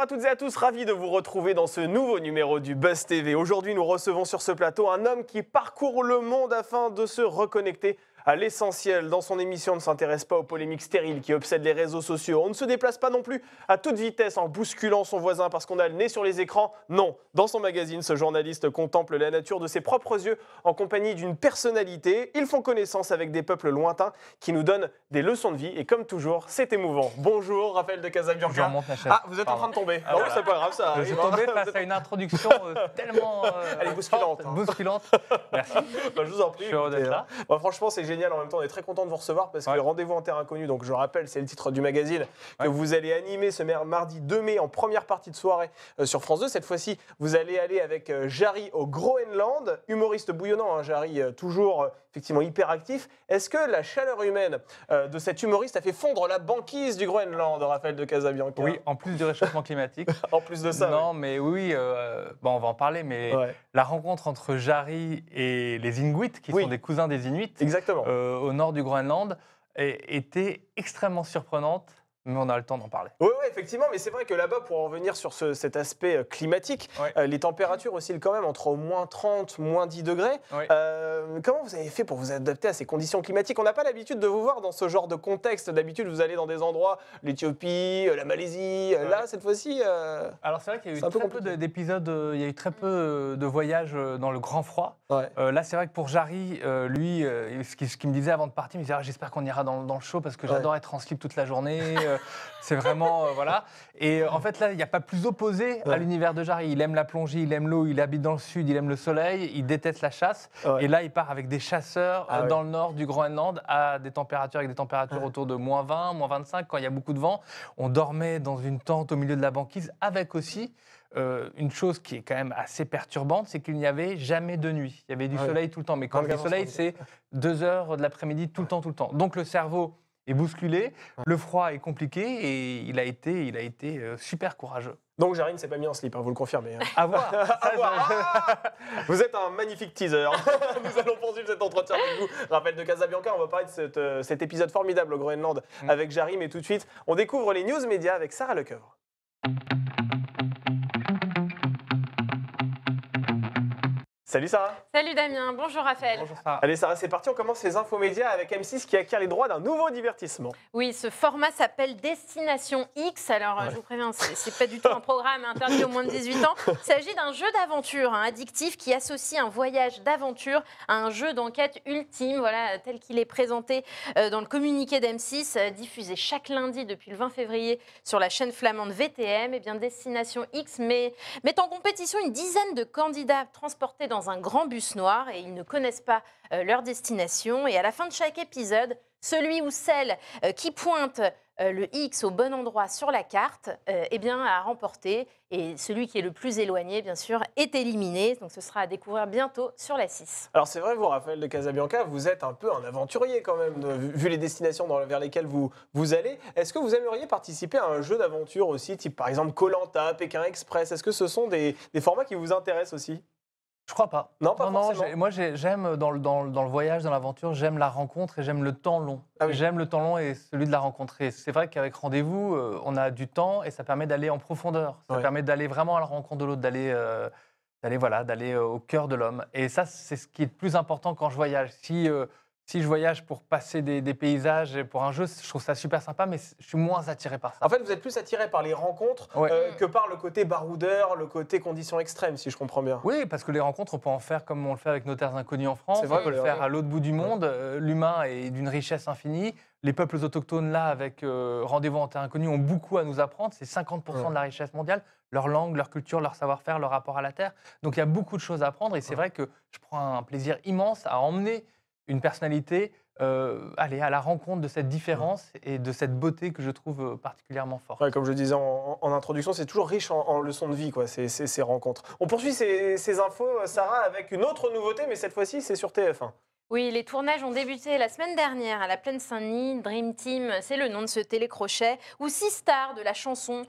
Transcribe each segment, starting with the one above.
à toutes et à tous, ravi de vous retrouver dans ce nouveau numéro du Buzz TV. Aujourd'hui, nous recevons sur ce plateau un homme qui parcourt le monde afin de se reconnecter à l'essentiel. Dans son émission, on ne s'intéresse pas aux polémiques stériles qui obsèdent les réseaux sociaux. On ne se déplace pas non plus à toute vitesse en bousculant son voisin parce qu'on a le nez sur les écrans. Non, dans son magazine, ce journaliste contemple la nature de ses propres yeux en compagnie d'une personnalité. Ils font connaissance avec des peuples lointains qui nous donnent des leçons de vie. Et comme toujours, c'est émouvant. Bonjour, Raphaël de Casabianca. Ah, vous êtes en train de tomber. Non, c'est pas grave, ça arrive. Je suis tombé face à une introduction tellement Elle est bousculante. bousculante. Merci. Je vous en prie. Je suis heureux d'être là. Franchement, c'est génial. En même temps, on est très content de vous recevoir parce que Rendez-vous en terre inconnue, donc je rappelle, c'est le titre du magazine que vous allez animer ce mardi 2 mai en première partie de soirée sur France 2. Cette fois-ci, vous allez aller avec Jarry au Groenland, humoriste bouillonnant, hein, Jarry, toujours effectivement hyper actif. Est-ce que la chaleur humaine de cet humoriste a fait fondre la banquise du Groenland, Raphaël de Casabianca? Oui, en plus du réchauffement climatique. En plus de ça. Non, mais oui, bon, on va en parler, mais la rencontre entre Jarry et les Inuits, qui sont des cousins des Inuits, exactement, au nord du Groenland, était extrêmement surprenante. Mais on a le temps d'en parler. Oui, effectivement, mais c'est vrai que là-bas, pour en revenir sur cet aspect climatique, les températures oscillent quand même entre moins 30, moins 10 degrés. Comment vous avez fait pour vous adapter à ces conditions climatiques? On n'a pas l'habitude de vous voir dans ce genre de contexte. D'habitude, vous allez dans des endroits, l'Éthiopie, la Malaisie. Là, cette fois-ci, alors c'est vrai qu'il y a eu très peu d'épisodes, il y a eu très peu de voyages dans le grand froid. Là, c'est vrai que pour Jarry, lui, ce qu'il me disait avant de partir, il me disait j'espère qu'on ira dans le chaud parce que j'adore être en slip toute la journée. C'est vraiment, voilà. Et en fait, là, il n'y a pas plus opposé à l'univers de Jarry. Il aime la plongée, il aime l'eau, il habite dans le sud, il aime le soleil, il déteste la chasse. Et là, il part avec des chasseurs dans le nord du Groenland à des températures, avec des températures autour de moins 20, moins 25, quand il y a beaucoup de vent. On dormait dans une tente au milieu de la banquise, avec aussi une chose qui est quand même assez perturbante, c'est qu'il n'y avait jamais de nuit. Il y avait du soleil tout le temps. Mais quand il y a du soleil, c'est 2 heures de l'après-midi tout le temps. Donc le cerveau est bousculé, le froid est compliqué et il a été super courageux. Donc Jarry ne s'est pas mis en slip, hein, vous le confirmez. Hein. À voir. Vous êtes un magnifique teaser. Nous allons poursuivre cet entretien avec vous. Raphaël de Casabianca, on va parler de cet épisode formidable au Groenland avec Jarry, mais tout de suite, on découvre les news médias avec Sarah Lecoeuvre. Salut Sarah. Salut Damien, bonjour Raphaël. Bonjour Sarah. Allez Sarah, c'est parti, on commence les infos médias avec M6 qui acquiert les droits d'un nouveau divertissement. Oui, ce format s'appelle Destination X. Alors je vous préviens, c'est pas du tout un programme interdit aux moins de 18 ans. Il s'agit d'un jeu d'aventure addictif qui associe un voyage d'aventure à un jeu d'enquête ultime, voilà, tel qu'il est présenté dans le communiqué d'M6, diffusé chaque lundi depuis le 20 février sur la chaîne flamande VTM. Et bien Destination X met en compétition une dizaine de candidats transportés dans un grand bus noir et ils ne connaissent pas leur destination. Et à la fin de chaque épisode, celui ou celle qui pointe le X au bon endroit sur la carte a remporté. Et celui qui est le plus éloigné, bien sûr, est éliminé. Donc ce sera à découvrir bientôt sur la 6. Alors c'est vrai, vous, Raphaël de Casabianca, vous êtes un peu un aventurier quand même, vu les destinations vers lesquelles vous allez. Est-ce que vous aimeriez participer à un jeu d'aventure aussi, type par exemple Koh-Lanta, Pékin Express? Est-ce que ce sont des formats qui vous intéressent aussi? Je crois pas. Non, pas forcément. Moi, j'aime dans le voyage, dans l'aventure, j'aime la rencontre et j'aime le temps long. J'aime le temps long et celui de la rencontre. Et c'est vrai qu'avec Rendez-vous, on a du temps et ça permet d'aller en profondeur. Ça permet d'aller vraiment à la rencontre de l'autre, d'aller au cœur de l'homme. Et ça, c'est ce qui est le plus important quand je voyage. Si je voyage pour passer des paysages et pour un jeu, je trouve ça super sympa, mais je suis moins attiré par ça. En fait, vous êtes plus attiré par les rencontres que par le côté baroudeur, le côté conditions extrêmes, si je comprends bien. Oui, parce que les rencontres, on peut en faire comme on le fait avec Nos Terres Inconnues en France. Vrai, on peut le faire à l'autre bout du monde. L'humain est d'une richesse infinie. Les peuples autochtones, là, avec Rendez-vous en Terre Inconnue, ont beaucoup à nous apprendre. C'est 50% de la richesse mondiale. Leur langue, leur culture, leur savoir-faire, leur rapport à la Terre. Donc, il y a beaucoup de choses à apprendre. Et c'est vrai que je prends un plaisir immense à emmener une personnalité aller à la rencontre de cette différence et de cette beauté que je trouve particulièrement forte. Ouais, comme je disais en introduction, c'est toujours riche en leçons de vie, quoi, ces rencontres. On poursuit ces infos, Sarah, avec une autre nouveauté, mais cette fois-ci, c'est sur TF1. Oui, les tournages ont débuté la semaine dernière à la Plaine-Saint-Denis. Dream Team, c'est le nom de ce télécrochet, où 6 stars de la chanson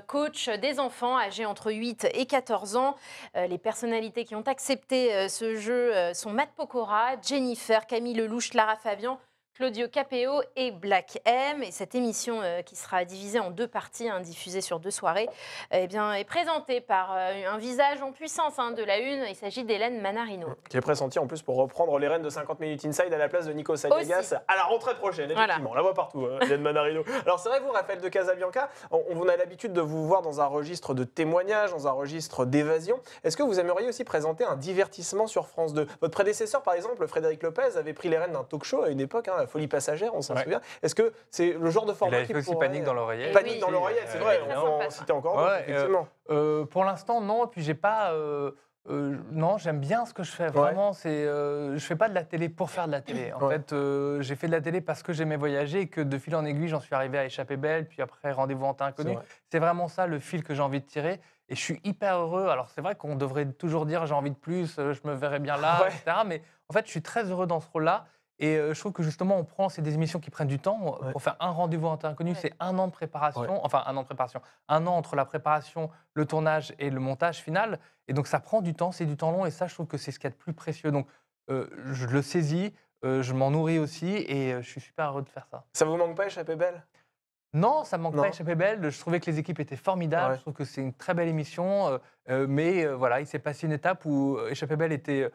coach des enfants âgés entre 8 et 14 ans. Les personnalités qui ont accepté ce jeu sont Matt Pokora, Jennifer, Camille Lelouch, Lara Fabian, Claudio Capéo et Black M. Et cette émission qui sera divisée en 2 parties, diffusée sur 2 soirées, eh bien, est présentée par un visage en puissance de la une. Il s'agit d'Hélène Manarino. Qui est pressentie en plus pour reprendre les rênes de 50 Minutes Inside à la place de Nico Saliagas à la rentrée prochaine, effectivement. On la voit partout, Hélène Manarino. Alors c'est vrai, vous, Raphaël de Casabianca, on a l'habitude de vous voir dans un registre de témoignages, dans un registre d'évasion. Est-ce que vous aimeriez aussi présenter un divertissement sur France 2 ? Votre prédécesseur, par exemple, Frédéric Lopez, avait pris les rênes d'un talk-show à une époque, la Folie Passagère, on s'en souvient. Est-ce que c'est le genre de format qui pourrait... aussi Panique dans l'oreillette. Panique dans l'oreillette, c'est vrai, on peut en citer encore d'autres, effectivement. Pour l'instant, non, puis j'ai pas... non, j'aime bien ce que je fais. Vraiment, je fais pas de la télé pour faire de la télé. En fait, j'ai fait de la télé parce que j'aimais voyager et que de fil en aiguille, j'en suis arrivé à Échappée belle, puis après Rendez-vous en Terre Inconnue. C'est vraiment ça le fil que j'ai envie de tirer. Et je suis hyper heureux. Alors, c'est vrai qu'on devrait toujours dire j'ai envie de plus, je me verrais bien là, etc. Mais en fait, je suis très heureux dans ce rôle-là. Et je trouve que justement, c'est des émissions qui prennent du temps. Pour faire un Rendez-vous en Terre Inconnue, c'est 1 an de préparation. Enfin, 1 an de préparation. 1 an entre la préparation, le tournage et le montage final. Et donc, ça prend du temps, c'est du temps long. Et ça, je trouve que c'est ce qu'il y a de plus précieux. Donc, je le saisis, je m'en nourris aussi. Et je suis super heureux de faire ça. Ça vous manque pas, Échappée belle ? Non, ça ne manque pas Échappée belle. Je trouvais que les équipes étaient formidables. Je trouve que c'est une très belle émission. Mais voilà, il s'est passé une étape où Échappée belle était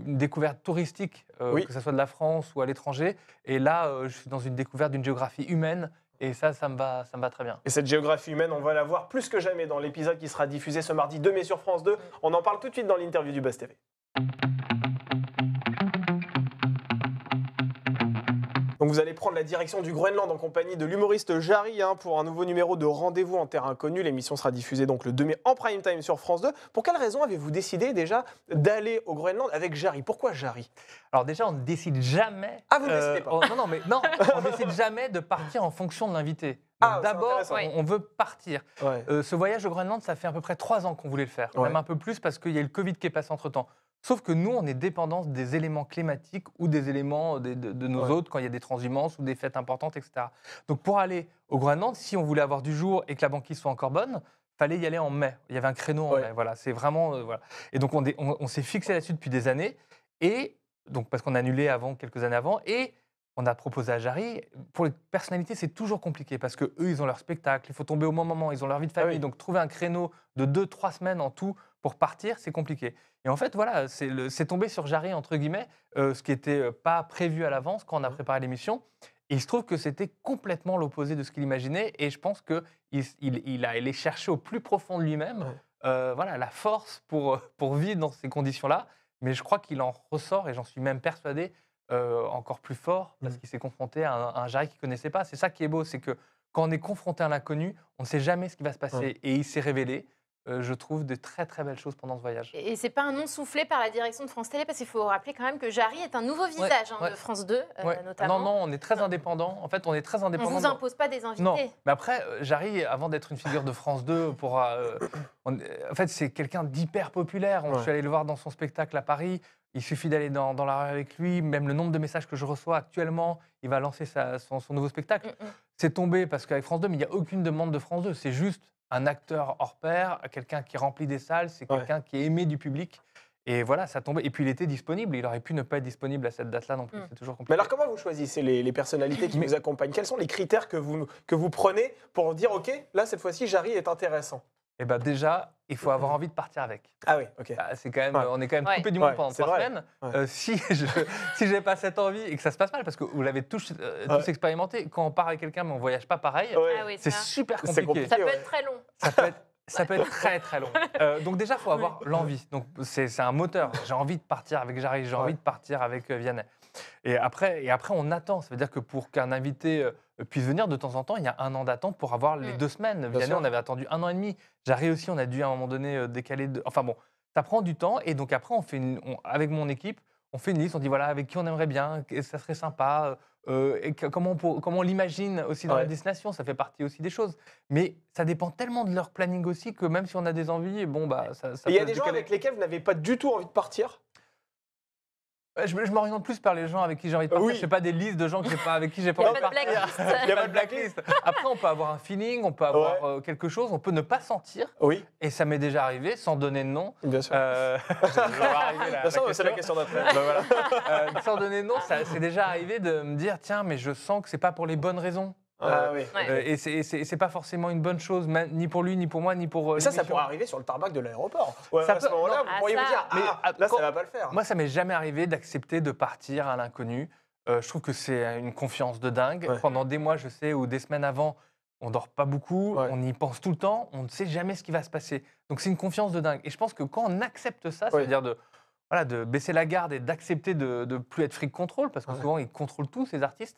une découverte touristique, que ce soit de la France ou à l'étranger. Et là, je suis dans une découverte d'une géographie humaine. Et ça me va très bien. Et cette géographie humaine, on va la voir plus que jamais dans l'épisode qui sera diffusé ce mardi 2 mai sur France 2. On en parle tout de suite dans l'interview du Buzz TV. Donc vous allez prendre la direction du Groenland en compagnie de l'humoriste Jarry pour un nouveau numéro de Rendez-vous en Terre Inconnue. L'émission sera diffusée donc le 2 mai en prime time sur France 2. Pour quelle raison avez-vous décidé déjà d'aller au Groenland avec Jarry ? Pourquoi Jarry ? Alors déjà, on ne décide jamais... Ah, vous ne décidez pas on ne décide jamais de partir en fonction de l'invité. D'abord, on veut partir. Ce voyage au Groenland, ça fait à peu près 3 ans qu'on voulait le faire. Même un peu plus parce qu'il y a eu le Covid qui est passé entre-temps. Sauf que nous, on est dépendant des éléments climatiques ou des éléments de nos hôtes quand il y a des transhumances ou des fêtes importantes, etc. Donc pour aller au Groenland, si on voulait avoir du jour et que la banquise soit encore bonne, fallait y aller en mai. Il y avait un créneau en mai. Voilà, c'est vraiment... voilà. Et donc on s'est fixé là-dessus depuis des années. Et donc parce qu'on a annulé quelques années avant. Et on a proposé à Jarry. Pour les personnalités, c'est toujours compliqué parce qu'eux, ils ont leur spectacle. Il faut tomber au bon moment. Ils ont leur vie de famille. Donc trouver un créneau de 2-3 semaines en tout pour partir, c'est compliqué. Et en fait, voilà, c'est tombé sur Jarry, entre guillemets, ce qui n'était pas prévu à l'avance quand on a préparé l'émission. Et il se trouve que c'était complètement l'opposé de ce qu'il imaginait. Et je pense qu'il a allé chercher au plus profond de lui-même voilà, la force pour vivre dans ces conditions-là. Mais je crois qu'il en ressort, et j'en suis même persuadé, encore plus fort, parce qu'il s'est confronté à un Jarry qu'il ne connaissait pas. C'est ça qui est beau, c'est que quand on est confronté à l'inconnu, on ne sait jamais ce qui va se passer. Et il s'est révélé. Je trouve de très très belles choses pendant ce voyage. Et c'est pas un nom soufflé par la direction de France Télé, parce qu'il faut rappeler quand même que Jarry est un nouveau visage de France 2, notamment. Non, on est très indépendant. En fait, on est très indépendant. On vous impose pas des invités. Non, mais après, Jarry, avant d'être une figure de France 2, en fait, c'est quelqu'un d'hyper populaire. Je suis allé le voir dans son spectacle à Paris. Il suffit d'aller dans la rue avec lui. Même le nombre de messages que je reçois actuellement, il va lancer son nouveau spectacle. C'est tombé parce qu'avec France 2, mais il n'y a aucune demande de France 2. C'est juste un acteur hors pair, quelqu'un qui remplit des salles, c'est quelqu'un qui est aimé du public. Et voilà, ça tombait. Et puis il était disponible. Il aurait pu ne pas être disponible à cette date-là non plus. C'est toujours compliqué. Mais alors, comment vous choisissez les personnalités qui vous accompagnent ? Quels sont les critères que vous prenez pour dire, OK, là, cette fois-ci, Jarry est intéressant ? Eh bien, déjà, il faut avoir envie de partir avec. Ah oui, OK. C'est quand même, on est quand même coupé du monde pendant 3 semaines. Si je n'ai pas cette envie et que ça se passe mal, parce que vous l'avez tous expérimenté, quand on part avec quelqu'un, mais on ne voyage pas pareil, c'est super compliqué. Ça peut être très long. Ça peut être très très long. Donc déjà, il faut avoir l'envie. Donc c'est un moteur. J'ai envie de partir avec Jarry, j'ai envie de partir avec Vianney. Et après, on attend. Ça veut dire que pour qu'un invité puisse venir de temps en temps, il y a 1 an d'attente pour avoir les 2 semaines. Vianney, on avait attendu 1 an et demi. Jarry aussi, on a dû à un moment donné décaler. Enfin bon, ça prend du temps. Et donc après, avec mon équipe, on fait une liste. On dit voilà, avec qui on aimerait bien, ça serait sympa. Et comment on l'imagine aussi dans la destination, ça fait partie aussi des choses. Mais ça dépend tellement de leur planning aussi que même si on a des envies, bon bah ça. Il y a des gens avec lesquels vous n'avez pas du tout envie de partir ? Je m'oriente plus par les gens avec qui j'ai envie de partir. Je ne fais pas des listes de gens avec qui j'ai pas envie de partir. Il n'y a pas de blacklist. Après, on peut avoir un feeling, on peut avoir quelque chose, on peut ne pas sentir. Oui. Et ça m'est déjà arrivé, sans donner de nom. Bien sûr. C'est la question d'après. Sans donner de nom, c'est déjà arrivé de me dire, tiens, mais je sens que c'est pas pour les bonnes raisons. Oui. Et c'est pas forcément une bonne chose, ni pour lui, ni pour moi, ni pour. Mais ça pourrait arriver sur le tarmac de l'aéroport. À ce moment-là, vous pourriez vous dire, là, ça va pas le faire. Moi, ça m'est jamais arrivé d'accepter de partir à l'inconnu. Je trouve que c'est une confiance de dingue. Pendant des mois, je sais, ou des semaines avant, on dort pas beaucoup, on y pense tout le temps, on ne sait jamais ce qui va se passer. Donc c'est une confiance de dingue. Et je pense que quand on accepte ça, c'est-à-dire de baisser la garde et d'accepter de ne plus être fric control, parce que souvent ils contrôlent tout, ces artistes,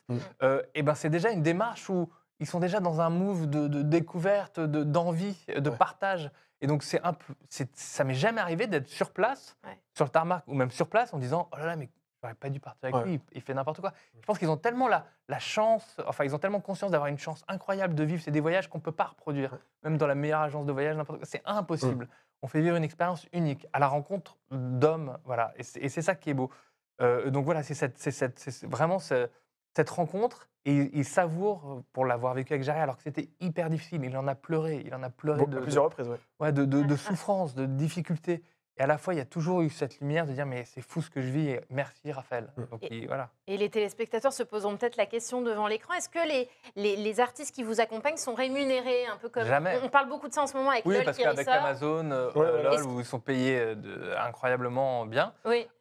et ben c'est déjà une démarche où ils sont déjà dans un move de découverte, d'envie, de partage. Et donc ça m'est jamais arrivé d'être sur place, sur le tarmac, ou même sur place, en disant « Oh là là, mais j'aurais pas dû partir avec lui, il fait n'importe quoi ». Je pense qu'ils ont tellement la chance, enfin ils ont tellement conscience d'avoir une chance incroyable de vivre. C'est des voyages qu'on ne peut pas reproduire, même dans la meilleure agence de voyage, n'importe quoi. C'est impossible. On fait vivre une expérience unique à la rencontre d'hommes, voilà, et c'est ça qui est beau. Donc voilà, c'est vraiment cette rencontre, et il savoure pour l'avoir vécu avec Jarry, alors que c'était hyper difficile. Il en a pleuré à plusieurs reprises, de souffrance, de difficulté. Et à la fois, il y a toujours eu cette lumière de dire mais c'est fou ce que je vis, et merci Raphaël. Donc, voilà. Et les téléspectateurs se poseront peut-être la question devant l'écran, est-ce que les artistes qui vous accompagnent sont rémunérés un peu comme... Jamais. On parle beaucoup de ça en ce moment avec LOL qui ressort. Oui, parce qu'avec Amazon, LOL, où ils sont payés incroyablement bien,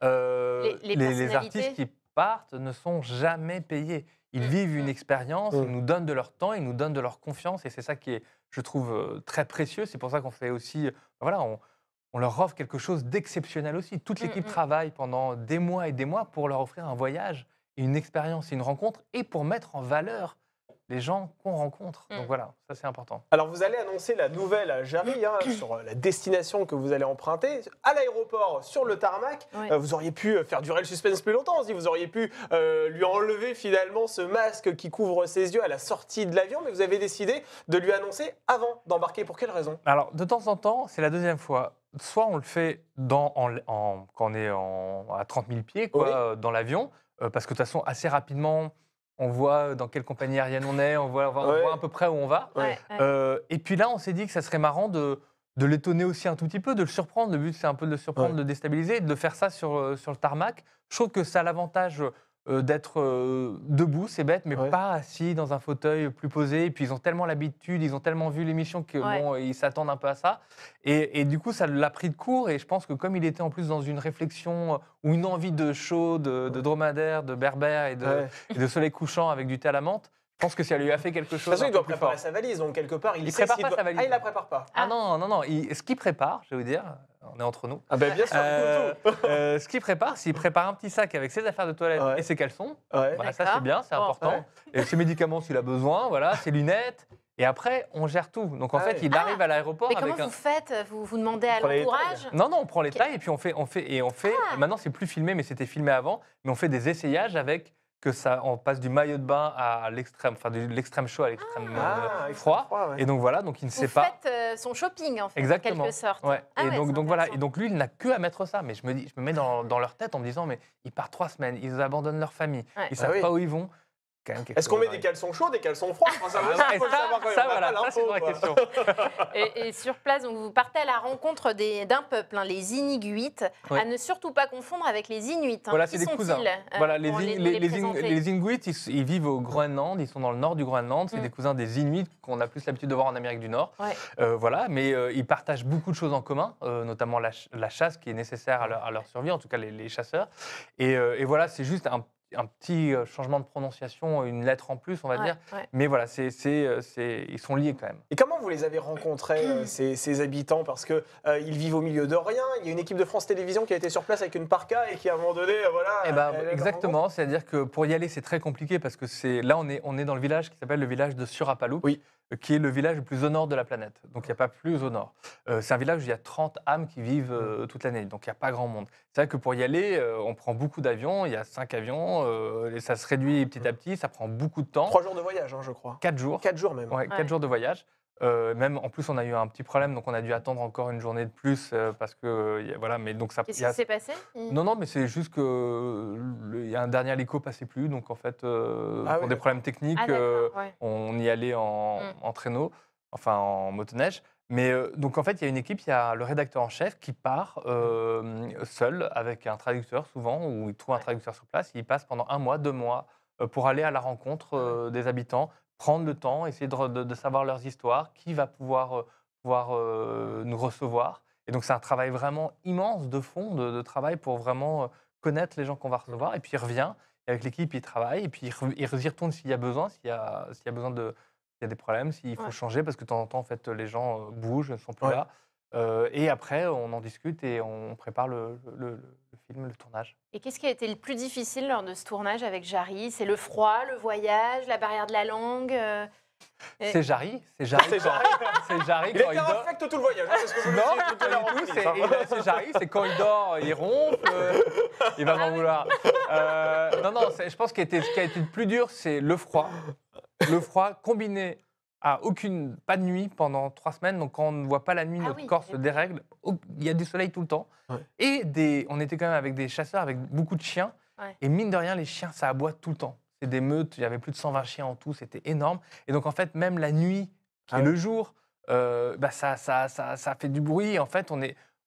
les artistes qui partent ne sont jamais payés. Ils vivent une expérience, ils nous donnent de leur temps, ils nous donnent de leur confiance, et c'est ça qui est, je trouve, très précieux. C'est pour ça qu'on fait aussi... on leur offre quelque chose d'exceptionnel aussi. Toute l'équipe travaille pendant des mois et des mois pour leur offrir un voyage, une expérience, une rencontre, et pour mettre en valeur les gens qu'on rencontre. Donc voilà, ça c'est important. Alors vous allez annoncer la nouvelle à Jarry sur la destination que vous allez emprunter. À l'aéroport, sur le tarmac, vous auriez pu faire durer le suspense plus longtemps. Vous auriez pu lui enlever finalement ce masque qui couvre ses yeux à la sortie de l'avion, mais vous avez décidé de lui annoncer avant d'embarquer. Pour quelle raison? Alors de temps en temps, c'est la deuxième fois. Soit on le fait quand on est à 30 000 pieds dans l'avion, parce que de toute façon, assez rapidement, on voit dans quelle compagnie aérienne on est, on voit à peu près où on va. Et puis là, on s'est dit que ça serait marrant de l'étonner aussi un tout petit peu, de le surprendre. Le but, c'est un peu de le surprendre, de le déstabiliser, de faire ça sur le tarmac. Je trouve que ça a l'avantage d'être debout, c'est bête, mais pas assis dans un fauteuil plus posé. Et puis ils ont tellement l'habitude, ils ont tellement vu l'émission que ils s'attendent un peu à ça. Et du coup, ça l'a pris de court. Et je pense que comme il était en plus dans une réflexion ou une envie de chaud, de dromadaire, de berbère et de soleil couchant avec du thé à la menthe, je pense que ça lui a fait quelque chose. De toute façon, il doit préparer sa valise, donc quelque part, il prépare pas sa valise. Ah, il la prépare pas. Ah non. Ce qu'il prépare, je vais vous dire, on est entre nous. Ah ben bien sûr. Ce qu'il prépare, s'il prépare un petit sac avec ses affaires de toilette et ses caleçons, ça c'est bien, c'est important. Et ses médicaments s'il a besoin, ses lunettes. Et après, on gère tout. Donc en fait, il arrive à l'aéroport. Mais comment vous faites vous demandez à l'entourage? Non, on prend les tailles et puis on fait. Maintenant, c'est plus filmé, mais c'était filmé avant. Mais on fait des essayages avec on passe du maillot de bain à l'extrême, enfin de l'extrême chaud à l'extrême froid. Et donc voilà, donc il ne sait pas. Vous faites son shopping en fait, exactement. en quelque sorte. Donc voilà, et donc lui, il n'a que à mettre ça. Mais je me mets dans leur tête en me disant, mais ils partent 3 semaines, ils abandonnent leur famille, ils savent pas où ils vont. Est-ce qu'on met des caleçons chauds, des caleçons froids? Ça, c'est une vraie question. Et sur place, donc vous partez à la rencontre d'un peuple, les Inuits, à ne surtout pas confondre avec les Inuits. Voilà, c'est des cousins. Voilà, les Inuits, ils vivent au Groenland, ils sont dans le nord du Groenland. C'est des cousins des Inuits qu'on a plus l'habitude de voir en Amérique du Nord. Voilà, mais ils partagent beaucoup de choses en commun, notamment la chasse qui est nécessaire à leur survie, en tout cas les chasseurs. Et voilà, c'est juste un petit changement de prononciation, une lettre en plus, on va dire. Mais voilà, ils sont liés quand même. Et comment vous les avez rencontrés, ces habitants? Parce qu'ils vivent au milieu de rien. Il y a une équipe de France Télévisions qui a été sur place avec une parka et qui, à un moment donné, exactement. C'est-à-dire que pour y aller, c'est très compliqué parce que là, on est dans le village qui s'appelle le village de Surapaluk. Qui est le village le plus au nord de la planète. Donc, il n'y a pas plus au nord. C'est un village où il y a 30 âmes qui vivent toute l'année. Donc, il n'y a pas grand monde. C'est vrai que pour y aller, on prend beaucoup d'avions. Il y a 5 avions. Et ça se réduit petit à petit. Ça prend beaucoup de temps. 3 jours de voyage, je crois. 4 jours. 4 jours même. 4 jours de voyage. Même en plus, on a eu un petit problème, donc on a dû attendre encore une journée de plus parce que voilà. Mais donc ça. Qu'est-ce qui s'est passé? Non, mais c'est juste que il y a un dernier hélico passait plus, donc en fait, pour des problèmes techniques, on y allait en traîneau, enfin en motoneige. Mais donc en fait, il y a une équipe, il y a le rédacteur en chef qui part seul avec un traducteur souvent, ou il trouve un traducteur sur place. Il passe pendant 1 mois, 2 mois pour aller à la rencontre des habitants, prendre le temps, essayer de savoir leurs histoires, qui va pouvoir nous recevoir. Et donc c'est un travail vraiment immense de fond, de travail pour vraiment connaître les gens qu'on va recevoir. Et puis il revient, et avec l'équipe, il travaille, et puis il y retourne s'il y a besoin, s'il y a besoin de... Il y a des problèmes, s'il faut changer, parce que de temps en temps, en fait, les gens bougent, ne sont plus là. Et après, on en discute et on prépare le film, le tournage. Et qu'est-ce qui a été le plus difficile lors de ce tournage avec Jarry? C'est le froid, le voyage, la barrière de la langue? C'est Jarry. C'est Jarry. Il était affecte tout le voyage. C'est ce que vous non, pas du tout. C'est Jarry. C'est quand il dort, il ronfle. Il va m'en vouloir. Non. Je pense que ce qui a été le plus dur, c'est le froid. Le froid combiné à pas de nuit pendant 3 semaines. Donc quand on ne voit pas la nuit, notre corps se dérègle. Il y a du soleil tout le temps. Et on était quand même avec des chasseurs, avec beaucoup de chiens. Et mine de rien, les chiens, ça aboie tout le temps. C'est des meutes, il y avait plus de 120 chiens en tout, c'était énorme. Et donc en fait, même la nuit, qui est le jour, ça fait du bruit. En fait,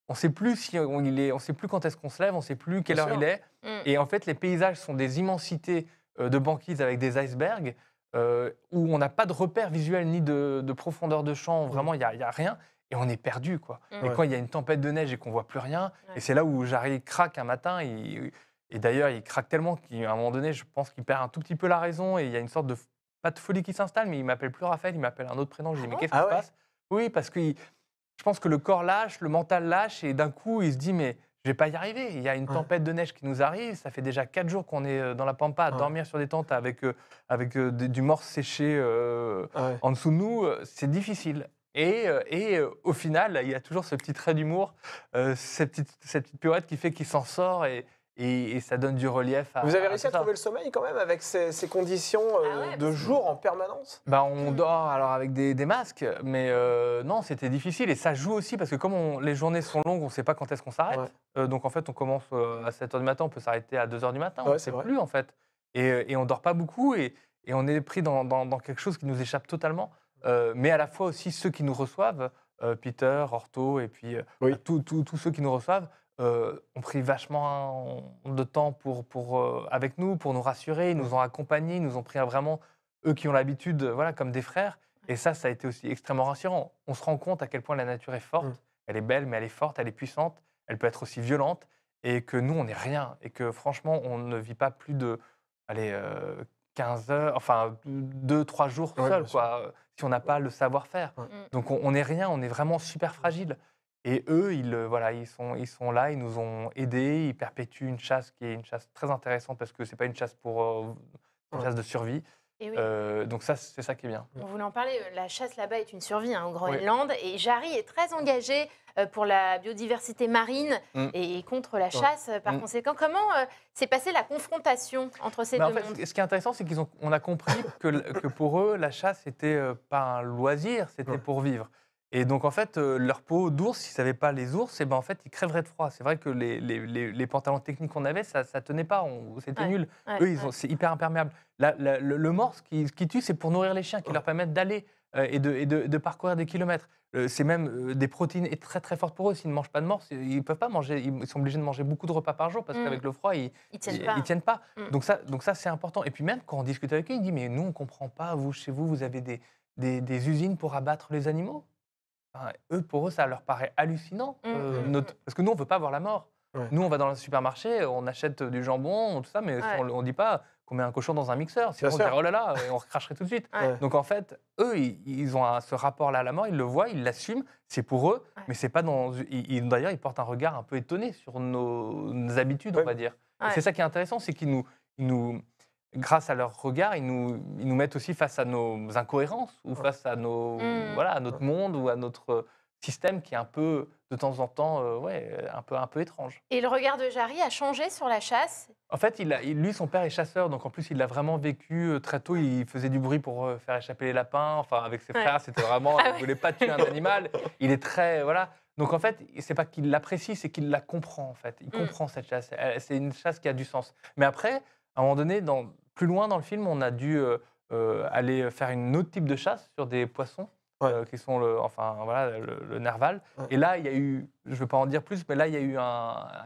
on sait plus on sait plus quand est-ce qu'on se lève, on sait plus quelle heure il est. Et en fait, les paysages sont des immensités de banquises avec des icebergs. Où on n'a pas de repère visuel ni de profondeur de champ, vraiment il n'y a rien, et on est perdu, quoi. Et quand il y a une tempête de neige et qu'on ne voit plus rien, et c'est là où Jarry craque un matin, et d'ailleurs il craque tellement qu'à un moment donné, je pense qu'il perd un tout petit peu la raison, et il y a une sorte de, pas de folie qui s'installe, mais il m'appelle plus Raphaël, il m'appelle un autre prénom, je dis mais qu'est-ce qui se passe? Oui, parce que je pense que le corps lâche, le mental lâche, et d'un coup il se dit mais je vais pas y arriver. Il y a une tempête de neige qui nous arrive. Ça fait déjà 4 jours qu'on est dans la pampa à dormir sur des tentes avec du morse séché en dessous de nous. C'est difficile. Et au final, il y a toujours ce petit trait d'humour, cette petite pirouette qui fait qu'il s'en sort et ça donne du relief. Vous avez réussi à trouver le sommeil quand même avec ces conditions de jour en permanence? On dort alors avec des masques, mais non, c'était difficile. Et ça joue aussi parce que comme les journées sont longues, on ne sait pas quand est-ce qu'on s'arrête. Donc en fait, on commence à 7h du matin, on peut s'arrêter à 2h du matin, on ne sait plus en fait. Et on ne dort pas beaucoup et on est pris dans quelque chose qui nous échappe totalement. Mais à la fois aussi ceux qui nous reçoivent, Peter, Orto et puis tous ceux qui nous reçoivent, ont pris vachement de temps avec nous, pour nous rassurer. Ils nous ont accompagnés, ils nous ont pris vraiment, eux qui ont l'habitude, voilà, comme des frères. Et ça a été aussi extrêmement rassurant. On se rend compte à quel point la nature est forte. Elle est belle, mais elle est forte, elle est puissante. Elle peut être aussi violente. Et que nous, on n'est rien. Et que franchement, on ne vit pas plus de 15 heures, enfin 2-3 jours seul, quoi, si on n'a pas le savoir-faire. Donc on n'est rien, on est vraiment super fragile. Et eux, ils sont là, ils nous ont aidés, ils perpétuent une chasse qui est une chasse très intéressante parce que c'est pas une chasse une chasse de survie. Donc ça, c'est ça qui est bien. On voulait en parler, la chasse là-bas est une survie au Groenland et Jarry est très engagé pour la biodiversité marine et contre la chasse. Par conséquent, comment s'est passée la confrontation entre ces deux mondes? Ce qui est intéressant, c'est qu'on a compris que pour eux, la chasse, c'était pas un loisir, c'était pour vivre. Et donc, en fait, leur peau d'ours, s'ils ne savaient pas les ours, en fait, ils crèveraient de froid. C'est vrai que les pantalons techniques qu'on avait, ça ne tenait pas, c'était nul. Eux, c'est hyper imperméable. Le morse qui tue, c'est pour nourrir les chiens, qui leur permettent d'aller et de parcourir des kilomètres. C'est même des protéines très, très fortes pour eux. S'ils ne mangent pas de morse, ils ne peuvent pas manger. Ils sont obligés de manger beaucoup de repas par jour parce qu'avec le froid, ils ne tiennent pas. Donc ça, c'est important. Et puis même, quand on discute avec eux, ils disent « Mais nous, on ne comprend pas. Chez vous, vous avez des usines pour abattre les animaux ?» Pour eux, ça leur paraît hallucinant. Parce que nous, on ne veut pas voir la mort. Nous, on va dans le supermarché, on achète du jambon, tout ça, mais on ne dit pas qu'on met un cochon dans un mixeur. Sinon, on dirait oh là là, et on recracherait tout de suite. Donc, en fait, eux, ils ont ce rapport-là à la mort, ils le voient, ils l'assument, c'est pour eux, mais c'est pas dans. D'ailleurs, ils portent un regard un peu étonné sur nos habitudes, on va dire. C'est ça qui est intéressant, c'est qu'ils nous grâce à leur regard, ils nous mettent aussi face à nos incohérences ou face à à notre monde ou à notre système qui est un peu, de temps en temps, un peu étrange. Et le regard de Jarry a changé sur la chasse? En fait, lui, son père est chasseur, donc en plus, il l'a vraiment vécu très tôt. Il faisait du bruit pour faire échapper les lapins. Enfin, avec ses frères, c'était vraiment, il ne voulait pas tuer un animal. Il est très, voilà. Donc en fait, c'est pas qu'il l'apprécie, c'est qu'il la comprend en fait. Il comprend cette chasse. C'est une chasse qui a du sens. Mais après, à un moment donné, plus loin dans le film, on a dû aller faire une autre type de chasse sur des poissons. Qui sont le narval. Ouais. Et là, il y a eu, je ne veux pas en dire plus, mais là, il y a eu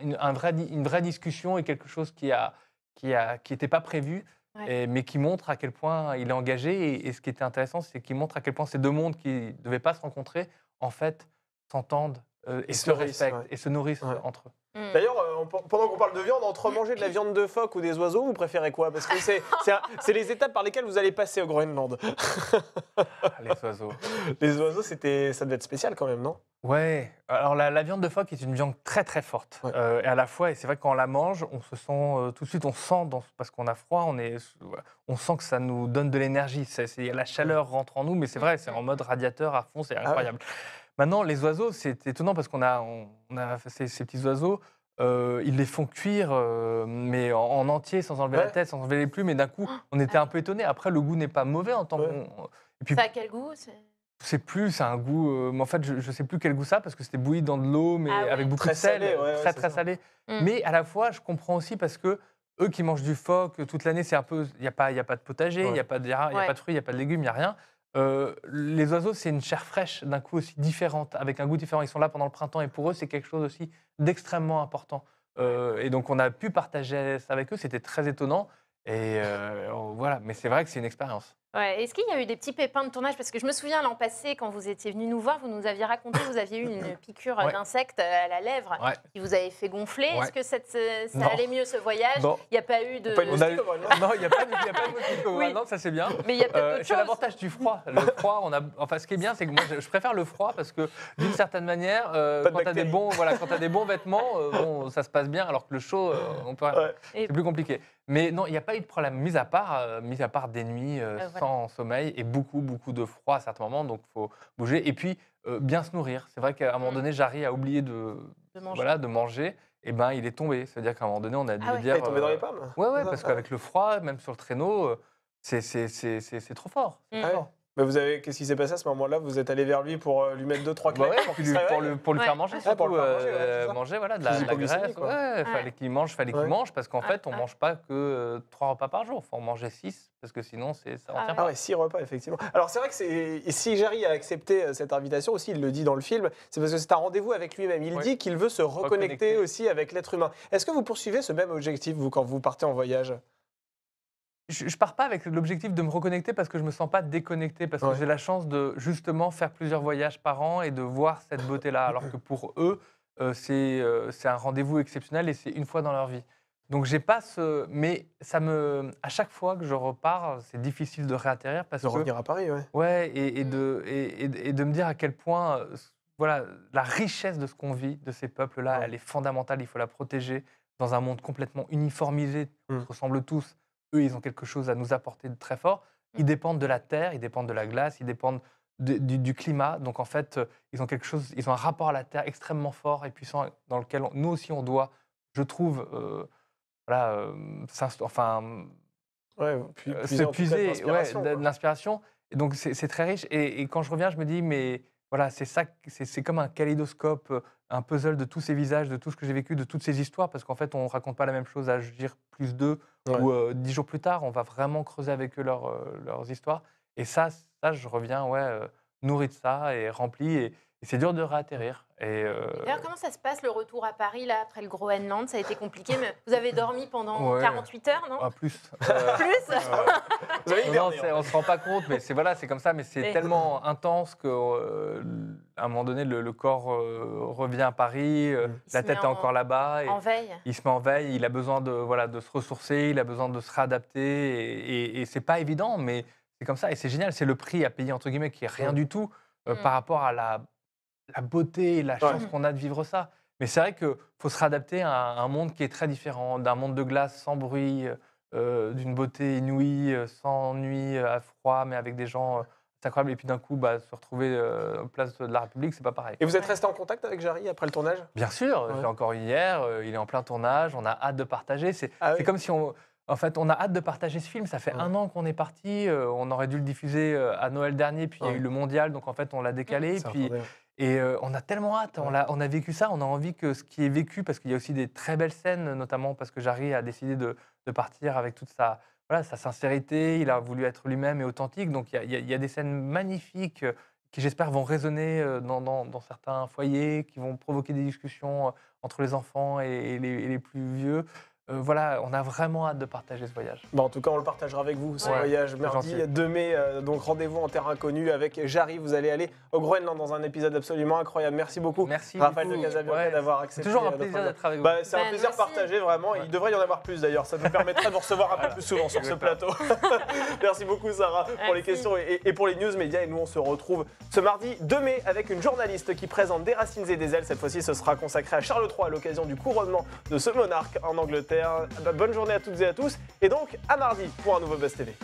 une vraie discussion et quelque chose qui n'était pas prévu, mais qui montre à quel point il est engagé. Et ce qui était intéressant, c'est qu'il montre à quel point ces deux mondes qui ne devaient pas se rencontrer, en fait, s'entendent et se respectent et se nourrissent entre eux. D'ailleurs, pendant qu'on parle de viande, entre manger de la viande de phoque ou des oiseaux, vous préférez quoi? Parce que c'est les étapes par lesquelles vous allez passer au Groenland. Les oiseaux. Les oiseaux, ça devait être spécial quand même, non? Ouais. Alors la viande de phoque est une viande très très forte. Et à la fois, et c'est vrai que quand on la mange, on se sent tout de suite, on sent parce qu'on a froid, on sent que ça nous donne de l'énergie. La chaleur rentre en nous, mais c'est vrai, c'est en mode radiateur à fond, c'est incroyable. Maintenant, les oiseaux, c'est étonnant parce qu'on a ces petits oiseaux, ils les font cuire, mais en entier, sans enlever la tête, sans enlever les plumes. Et d'un coup, on était un peu étonnés. Après, le goût n'est pas mauvais en tant que. Et puis, ça a quel goût? C'est un goût. En fait, je ne sais plus quel goût ça parce que c'était bouilli dans de l'eau, mais avec beaucoup de sel, très salé. Mais à la fois, je comprends aussi parce que eux qui mangent du phoque toute l'année, c'est un peu. Il n'y a pas de potager, il n'y a pas de fruits, il n'y a pas de légumes, il n'y a rien. Les oiseaux, c'est une chair fraîche, d'un coup aussi différente, avec un goût différent. Ils sont là pendant le printemps et pour eux, c'est quelque chose aussi d'extrêmement important. Et donc, on a pu partager ça avec eux. C'était très étonnant. Et voilà, mais c'est vrai que c'est une expérience. Ouais. Est-ce qu'il y a eu des petits pépins de tournage? Parce que je me souviens l'an passé, quand vous étiez venu nous voir, vous nous aviez raconté que vous aviez eu une piqûre d'insecte à la lèvre qui vous avait fait gonfler. Est-ce que ça allait mieux ce voyage? Il n'y a pas eu de... Non, il n'y a pas de moustique. Non, ça c'est bien. Mais il y a peut-être d'autres choses. C'est l'avantage du froid. Le froid, ce qui est bien, c'est que moi, je préfère le froid parce que d'une certaine manière, quand tu as des bons vêtements, ça se passe bien, alors que le chaud, on peut rien. C'est plus compliqué. Mais non, il n'y a pas eu de problème, mis à part des nuits sans sommeil et beaucoup de froid à certains moments, donc il faut bouger. Et puis, bien se nourrir. C'est vrai qu'à un moment donné, Jarry a oublié de manger. Et ben, il est tombé. C'est-à-dire qu'à un moment donné, on a dû dire... Il est tombé dans les pommes? Ouais, parce qu'avec le froid, même sur le traîneau, c'est trop fort. Qu'est-ce qui s'est passé à ce moment-là? Vous êtes allé vers lui pour lui mettre 2-3 claques pour lui faire manger, surtout manger de la graisse. Ouais. Fallait qu'il mange parce qu'en fait, on mange pas que 3 repas par jour. Faut en manger 6 parce que sinon, ça en tient pas. 6 repas, effectivement. Alors c'est vrai que si Jarry a accepté cette invitation aussi, il le dit dans le film, c'est parce que c'est un rendez-vous avec lui-même. Il dit qu'il veut se reconnecter aussi avec l'être humain. Est-ce que vous poursuivez ce même objectif, vous, quand vous partez en voyage? Je pars pas avec l'objectif de me reconnecter parce que je me sens pas déconnecté, parce que j'ai la chance de justement faire plusieurs voyages par an et de voir cette beauté-là, alors que pour eux, c'est un rendez-vous exceptionnel et c'est une fois dans leur vie. Donc j'ai pas mais à chaque fois que je repars, c'est difficile de réatterrir parce de revenir à Paris, et de me dire à quel point, la richesse de ce qu'on vit, de ces peuples-là, elle est fondamentale. Il faut la protéger dans un monde complètement uniformisé. On se ressemble tous. Eux, ils ont quelque chose à nous apporter de très fort. Ils dépendent de la terre, ils dépendent de la glace, ils dépendent du climat. Donc, en fait, ils ont un rapport à la terre extrêmement fort et puissant dans lequel nous aussi, on doit, je trouve, puiser de l'inspiration. Et donc, c'est très riche. Et quand je reviens, je me dis, mais voilà, c'est comme un kaléidoscope, un puzzle de tous ces visages, de tout ce que j'ai vécu, de toutes ces histoires, parce qu'en fait, on ne raconte pas la même chose à +2 ou 10 jours plus tard. On va vraiment creuser avec eux leurs histoires. Et ça, je reviens nourri de ça et rempli. Et c'est dur de réatterrir. D'ailleurs, comment ça se passe le retour à Paris là, après le Groenland? Ça a été compliqué, mais vous avez dormi pendant 48 heures, non? Plus. Plus Non, on ne se rend pas compte, mais c'est comme ça. Mais c'est tellement intense qu'à un moment donné, le corps revient à Paris, la tête est encore là-bas. En veille. Il se met en veille, il a besoin de se ressourcer, il a besoin de se réadapter. Et ce n'est pas évident, mais c'est comme ça. Et c'est génial, c'est le prix à payer, entre guillemets, qui est rien du tout par rapport à la beauté et la chance qu'on a de vivre ça. Mais c'est vrai qu'il faut se réadapter à un monde qui est très différent, d'un monde de glace sans bruit, d'une beauté inouïe, sans nuit, à froid, mais avec des gens c'est incroyable. Et puis d'un coup, se retrouver place de la République, c'est pas pareil. Et vous êtes resté en contact avec Jarry après le tournage? Bien sûr, j'ai encore hier, il est en plein tournage, on a hâte de partager. C'est comme si en fait, on a hâte de partager ce film. Ça fait 1 an qu'on est parti. On aurait dû le diffuser à Noël dernier, puis il y a eu le mondial, donc en fait, on l'a décalé. Et on a tellement hâte. On a vécu ça. On a envie que ce qui est vécu, parce qu'il y a aussi des très belles scènes, notamment parce que Jarry a décidé de partir avec toute sa sincérité. Il a voulu être lui-même et authentique. Donc il y a des scènes magnifiques qui, j'espère, vont résonner dans certains foyers, qui vont provoquer des discussions entre les enfants et les plus vieux. Voilà, on a vraiment hâte de partager ce voyage. En tout cas, on le partagera avec vous, ce voyage mardi 2 mai. Donc rendez-vous en terre inconnue avec Jarry. Vous allez aller au Groenland dans un épisode absolument incroyable. Merci beaucoup, Raphaël de Casabianca, d'avoir accepté. C'est toujours un plaisir d'être avec vous. C'est un plaisir partagé, vraiment. Il devrait y en avoir plus d'ailleurs. Ça nous permettrait de vous recevoir un peu plus souvent sur ce plateau. Merci beaucoup, Sarah, pour les questions et pour les news médias. Et nous, on se retrouve ce mardi 2 mai avec une journaliste qui présente Des racines et des ailes. Cette fois-ci, ce sera consacré à Charles III à l'occasion du couronnement de ce monarque en Angleterre. Bonne journée à toutes et à tous, et donc à mardi pour un nouveau Buzz TV.